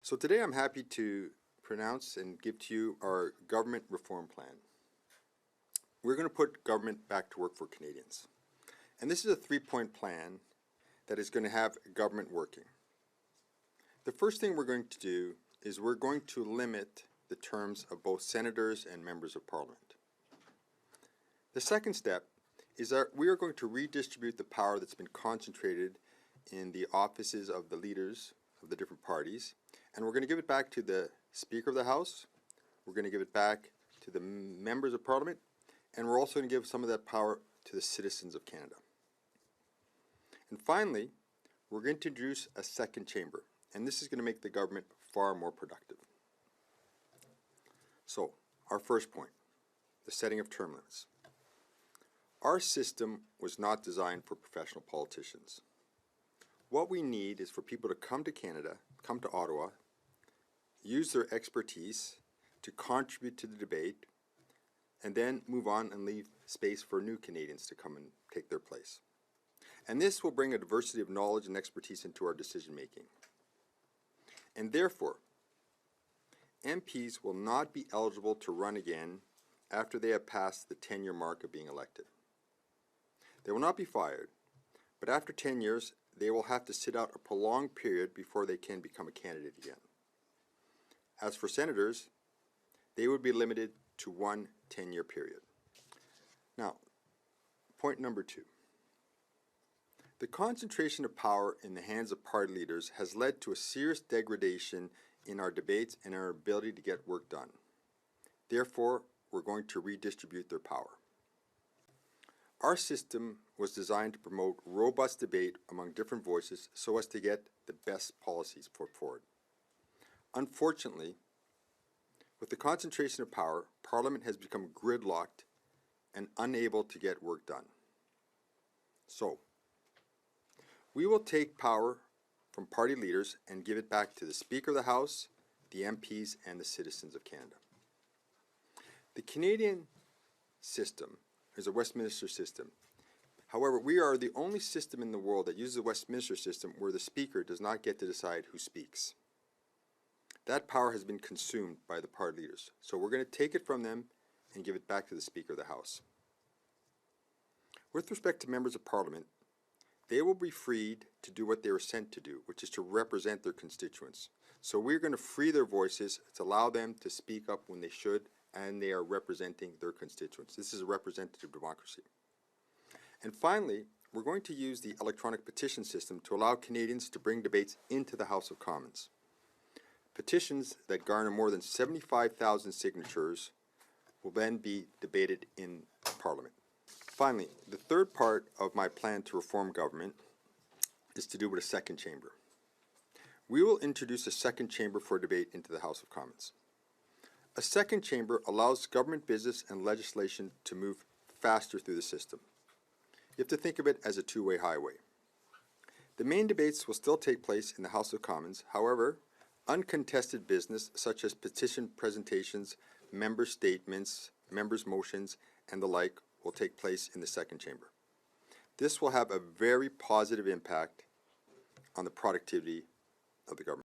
So today I'm happy to pronounce and give to you our government reform plan. We're going to put government back to work for Canadians. And this is a three-point plan that is going to have government working. The first thing we're going to do is we're going to limit the terms of both senators and members of parliament. The second step is that we are going to redistribute the power that's been concentrated in the offices of the leaders of the different parties, and we're going to give it back to the Speaker of the House, we're going to give it back to the members of Parliament, and we're also going to give some of that power to the citizens of Canada. And finally, we're going to introduce a second chamber, and this is going to make the government far more productive. So, our first point, the setting of term limits. Our system was not designed for professional politicians. What we need is for people to come to Canada, come to Ottawa, use their expertise to contribute to the debate, and then move on and leave space for new Canadians to come and take their place. And this will bring a diversity of knowledge and expertise into our decision making. And therefore, MPs will not be eligible to run again after they have passed the 10-year mark of being elected. They will not be fired, but after 10 years, they will have to sit out a prolonged period before they can become a candidate again. As for senators, they would be limited to one 10-year period. Now, point number 2. The concentration of power in the hands of party leaders has led to a serious degradation in our debates and our ability to get work done. Therefore, we're going to redistribute their power. Our system was designed to promote robust debate among different voices so as to get the best policies put forward. Unfortunately, with the concentration of power, Parliament has become gridlocked and unable to get work done. So, we will take power from party leaders and give it back to the Speaker of the House, the MPs, and the citizens of Canada. The Canadian system is a Westminster system. However, we are the only system in the world that uses the Westminster system where the Speaker does not get to decide who speaks. That power has been consumed by the party leaders. So we're going to take it from them and give it back to the Speaker of the House. With respect to members of Parliament, they will be freed to do what they were sent to do, which is to represent their constituents. So we're going to free their voices to allow them to speak up when they should, and they are representing their constituents. This is a representative democracy. And finally, we're going to use the electronic petition system to allow Canadians to bring debates into the House of Commons. Petitions that garner more than 75,000 signatures will then be debated in Parliament. Finally, the third part of my plan to reform government is to do with a second chamber. We will introduce a second chamber for debate into the House of Commons. A second chamber allows government business and legislation to move faster through the system. You have to think of it as a two-way highway. The main debates will still take place in the House of Commons. However, uncontested business such as petition presentations, member statements, members' motions, and the like will take place in the second chamber. This will have a very positive impact on the productivity of the government.